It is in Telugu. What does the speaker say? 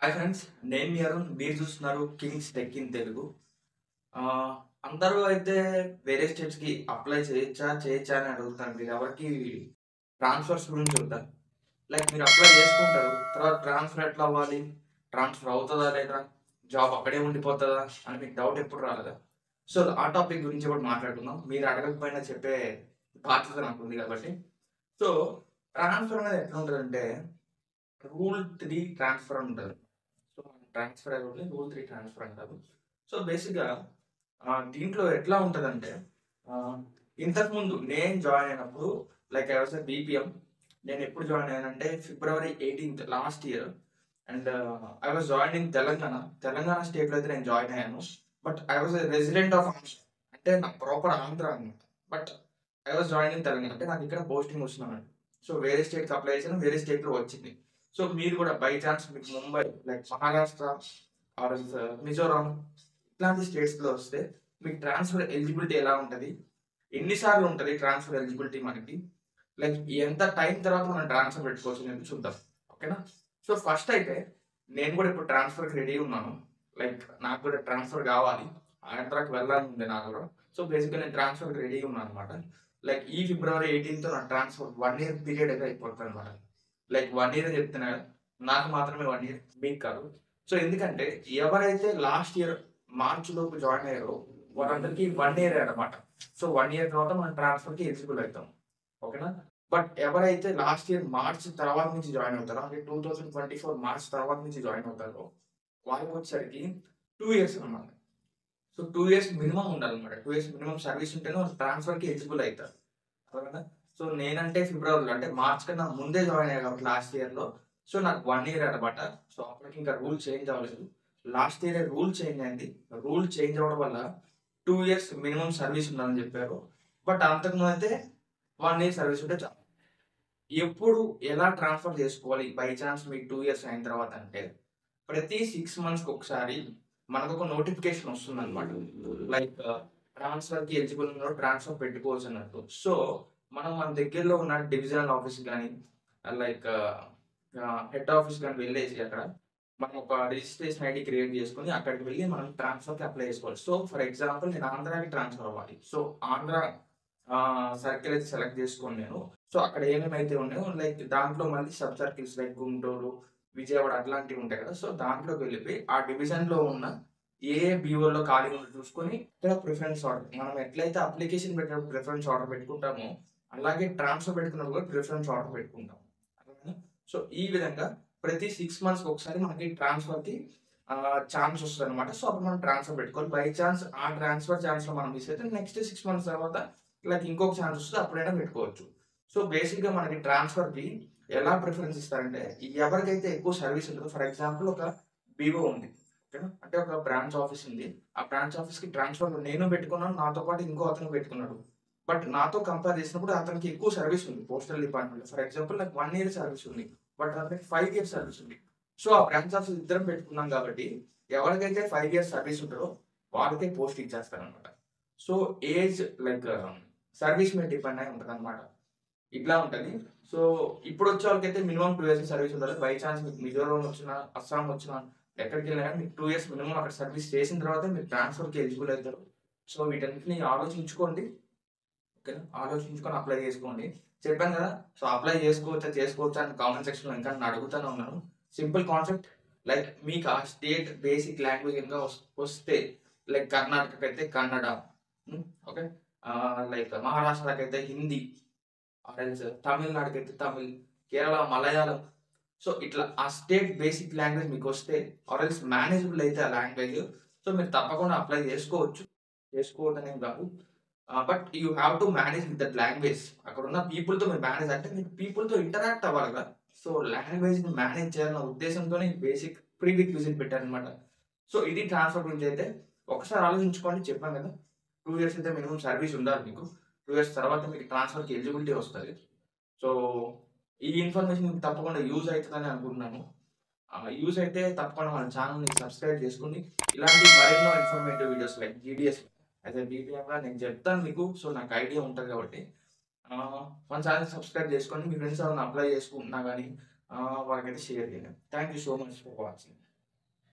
హాయ్ ఫ్రెండ్స్, నేను మీ అరుణ్. మీరు చూస్తున్నారు కింగ్స్ టెక్ ఇన్ తెలుగు. అందరూ అయితే వేరే స్టేట్స్కి అప్లై చేయొచ్చా అని అడుగుతారు. మీరు ఎవరికి ట్రాన్స్ఫర్స్ గురించి చెప్తారు. లైక్ మీరు అప్లై చేసుకుంటారు, తర్వాత ట్రాన్స్ఫర్ ఎట్లా అవ్వాలి, ట్రాన్స్ఫర్ అవుతుందా లేదా, జాబ్ అక్కడే ఉండిపోతుందా అని మీకు డౌట్ ఎప్పుడు రాలేదా? సో ఆ టాపిక్ గురించి కూడా మాట్లాడుకుందాం. మీరు అడగకపోయినా చెప్పే బాధ్యత నాకు ఉంది కాబట్టి. సో ట్రాన్స్ఫర్ అనేది ఎట్లా ఉంటుందంటే రూల్ 3 ట్రాన్స్ఫర్ ఉంటుంది. సో ట్రాన్స్ఫర్ అయ్యి రూల్ 3 ట్రాన్స్ఫర్ అంటారు. సో బేసిక్గా దీంట్లో ఎట్లా ఉంటుందంటే ఇంతకుముందు నేను జాయిన్ అయినప్పుడు లైక్ ఐ వాస్ బీపీఎం. నేను ఎప్పుడు జాయిన్ అయ్యానంటే February 18th last year. And I was join in Telangana స్టేట్లో అయితే నేను జాయిన్ అయ్యాను. But I was resident of అంటే నా ప్రాపర్ ఆంధ్ర అనమాట. But I was join in Telangana అంటే నాకు ఇక్కడ పోస్టింగ్ వస్తున్నాను. సో వేరే స్టేట్కి అప్లై చేసాను, వేరే స్టేట్లో వచ్చింది. సో మీరు కూడా బై ఛాన్స్ మీకు ముంబై లైక్ మహారాష్ట్ర ఆర్ మిజోరాం ఇట్లాంటి స్టేట్స్లో వస్తే మీకు ట్రాన్స్ఫర్ ఎలిజిబిలిటీ ఎలా ఉంటుంది, ఎన్నిసార్లు ఉంటుంది ట్రాన్స్ఫర్ ఎలిజిబిలిటీ మనకి, లైక్ ఎంత టైం తర్వాత మనం ట్రాన్స్ఫర్ పెట్టుకోవచ్చు అని చూద్దాం. ఓకేనా? సో ఫస్ట్ అయితే నేను కూడా ఇప్పుడు ట్రాన్స్ఫర్కి రెడీ ఉన్నాను. లైక్ నాకు కూడా ట్రాన్స్ఫర్ కావాలి, ఆంధ్రాకి వెళ్ళాలని ఉంది నాకు కూడా. సో బేసిక్గా నేను ట్రాన్స్ఫర్కి రెడీ ఉన్నాను అనమాట. లైక్ ఈ February 18th నా ట్రాన్స్ఫర్ 1 year పీరియడ్ అయితే అయిపోతుంది అనమాట. లైక్ 1 year అని చెప్తున్నా కదా, నాకు మాత్రమే 1 year, మీకు కాదు. సో ఎందుకంటే ఎవరైతే లాస్ట్ ఇయర్ మార్చ్ లోపు జాయిన్ అయ్యారో వాళ్ళందరికీ 1 year అనమాట. సో 1 year తర్వాత మనం ట్రాన్స్ఫర్కి ఎలిజిబుల్ అవుతాం. ఓకేనా? బట్ ఎవరైతే లాస్ట్ ఇయర్ మార్చ్ తర్వాత నుంచి జాయిన్ అవుతారో, అంటే 2024 మార్చ్ తర్వాత నుంచి జాయిన్ అవుతారో వాళ్ళకి వచ్చేసరికి 2 years అనమాట. సో 2 years మినిమం ఉండాలన్నమాట. 2 years మినిమం సర్వీస్ ఉంటేనే వాళ్ళు ట్రాన్స్ఫర్కి ఎలిజిబుల్ అవుతారు. అవునా? సో నేనంటే ఫిబ్రవరిలో అంటే మార్చ్ కన్నా ముందే జాయిన్ అయ్యా కాబట్టి లాస్ట్ ఇయర్లో. సో నాకు 1 year అనమాట. సో అప్పటికి ఇంకా రూల్ చేంజ్ అవ్వలేదు. లాస్ట్ ఇయర్ రూల్ చేంజ్ అయింది. రూల్ చేంజ్ అవ్వడం వల్ల 2 years మినిమం సర్వీస్ ఉండాలని చెప్పారు. బట్ అంతకుముందు అయితే 1 year సర్వీస్ ఉంటే చాలు. ఎప్పుడు ఎలా ట్రాన్స్ఫర్ చేసుకోవాలి బై ఛాన్స్ మీకు 2 years అయిన తర్వాత అంటే ప్రతి 6 monthsకి ఒకసారి మనకు ఒక నోటిఫికేషన్ వస్తుంది అనమాట. లైక్ ట్రాన్స్ఫర్కి ఎలిజిబుల్ ఉన్న ట్రాన్స్ఫర్ పెట్టుకోవచ్చు అన్నట్టు. సో మనం మన దగ్గరలో ఉన్న డివిజనల్ ఆఫీస్ కానీ లైక్ హెడ్ ఆఫీస్ కానీ వెళ్ళేసి అక్కడ మనం ఒక రిజిస్ట్రేషన్ ఐడి క్రియేట్ చేసుకొని అక్కడికి వెళ్ళి మనం ట్రాన్స్ఫర్కి అప్లై చేసుకోవాలి. సో ఫర్ ఎగ్జాంపుల్ నేను ఆంధ్రాకి ట్రాన్స్ఫర్ అవ్వాలి. సో ఆంధ్ర సర్కిల్ అయితే సెలెక్ట్ చేసుకోండి నేను. సో అక్కడ ఏమేమైతే ఉన్నాయో లైక్ దాంట్లో మళ్ళీ sub circles like Guntur, Vijayawada అట్లాంటివి ఉంటాయి కదా. సో దాంట్లోకి వెళ్ళిపోయి ఆ డివిజన్లో ఉన్న ఏ బీఓలో ఖాళీ ఉందో చూసుకొని ఇక్కడ ప్రిఫరెన్స్ ఆర్డర్, మనం ఎట్లయితే అప్లికేషన్ పెట్టినప్పుడు ప్రిఫరెన్స్ ఆర్డర్ పెట్టుకుంటామో అలాగే ట్రాన్స్ఫర్ పెట్టుకున్నప్పుడు కూడా ప్రిఫరెన్స్ ఆర్డర్ పెట్టుకుంటాం. సో ఈ విధంగా ప్రతి 6 monthsకి ఒకసారి మనకి ట్రాన్స్ఫర్కి ఛాన్స్ వస్తుంది అనమాట. సో అప్పుడు మనం ట్రాన్స్ఫర్ పెట్టుకోవాలి. బై ఛాన్స్ ఆ ట్రాన్స్ఫర్ ఛాన్స్లో మనం మిస్ అయితే నెక్స్ట్ 6 months తర్వాత లైక్ ఇంకొక ఛాన్స్ వస్తుంది, అప్పుడైనా పెట్టుకోవచ్చు. సో బేసిక్గా మనకి ట్రాన్స్ఫర్కి ఎలా ప్రిఫరెన్స్ ఇస్తారంటే ఎవరికైతే ఎక్కువ సర్వీస్ ఉంటుందో, ఫర్ ఎగ్జాంపుల్ ఒక బీఓ ఉంది, ఓకేనా, అంటే ఒక బ్రాంచ్ ఆఫీస్ ఉంది. ఆ బ్రాంచ్ ఆఫీస్కి ట్రాన్స్ఫర్ నేను పెట్టుకున్నాను, నాతో పాటు ఇంకో అతను పెట్టుకున్నాడు. బట్ నాతో కంపేర్ చేసినప్పుడు అతనికి ఎక్కువ సర్వీస్ ఉంది పోస్టల్ డిపార్ట్మెంట్లో. ఫర్ ఎగ్జాంపుల్ నాకు 1 year సర్వీస్ ఉంది, బట్ అతనికి 5 years సర్వీస్ ఉంది. సో ఆ బ్రాంచ్ ఆఫీస్ ఇద్దరం పెట్టుకున్నాం కాబట్టి ఎవరికైతే 5 years సర్వీస్ ఉంటుందో వాళ్ళకే పోస్ట్ ఇచ్చేస్తారనమాట. సో ఏజ్ లైక్ సర్వీస్ మీద డిపెండ్ అయి ఉంటుంది అనమాట. ఇట్లా ఉంటుంది. సో ఇప్పుడు వచ్చే వాళ్ళకైతే మినిమం 2 years సర్వీస్ ఉండాలి. బై ఛాన్స్ మీకు మిజోరాం వచ్చినా, అస్సాం వచ్చినా, ఎక్కడికి వెళ్ళినా కానీ మీకు 2 years మినిమం అక్కడ సర్వీస్ చేసిన తర్వాత మీరు ట్రాన్స్ఫర్కి ఎలిజిబుల్ అవుతారు. సో వీటన్నిటిని ఆలోచించుకోండి. ఓకేనా? ఆలోచించుకొని అప్లై చేసుకోండి. చెప్పాను కదా. సో అప్లై చేసుకోవచ్చా అని కామెంట్ సెక్షన్లో ఇంకా నేను అడుగుతూనే ఉన్నాను. Simple concept. లైక్ మీకు ఆ స్టేట్ బేసిక్ లాంగ్వేజ్ ఇంకా వస్తే లైక్ కర్ణాటకకి అయితే కన్నడ, ఓకే, లైక్ మహారాష్ట్రకి అయితే హిందీ, ఆర్ఎల్స్ తమిళనాడుకి అయితే తమిళ్, కేరళ మలయాళం. సో ఇట్లా ఆ స్టేట్ బేసిక్ లాంగ్వేజ్ మీకు వస్తే ఆర్ఎల్స్ మేనేజబుల్ అయితే ఆ లాంగ్వేజ్, సో మీరు తప్పకుండా అప్లై చేసుకోవద్దనేం కాదు. But you have to manage with that language. అక్కడ ఉన్న పీపుల్తో మీరు మేనేజ్ అంటే మీరు పీపుల్తో ఇంటరాక్ట్ అవ్వాలి కదా. సో లాంగ్వేజ్ని మేనేజ్ చేయాలన్న ఉద్దేశంతోనే బేసిక్ ప్రీ రిక్విజిట్ పెట్టారనమాట. సో ఇది ట్రాన్స్ఫర్ గురించి అయితే ఒకసారి ఆలోచించుకోండి. చెప్పాను కదా, 2 years అయితే మినిమం సర్వీస్ ఉండాలి మీకు. 2 years తర్వాత మీకు ట్రాన్స్ఫర్కి ఎలిజిబిలిటీ వస్తుంది. సో ఈ ఇన్ఫర్మేషన్ మీకు తప్పకుండా యూజ్ అవుతుందని అనుకుంటున్నాను. యూజ్ అయితే తప్పకుండా మన ఛానల్ని సబ్స్క్రైబ్ చేసుకోండి. ఇలాంటి మరెన్నో informative videos like GDS as a బీపీఎంగా నేను చెప్తాను మీకు. సో నాకు ఐడియా ఉంటుంది కాబట్టి మన ఛానల్ సబ్స్క్రైబ్ చేసుకోండి. మీ ఫ్రెండ్స్ ఎవరైనా అప్లై చేసుకుంటున్నా కానీ వాళ్ళకైతే షేర్ చేయండి. Thank you so much for watching.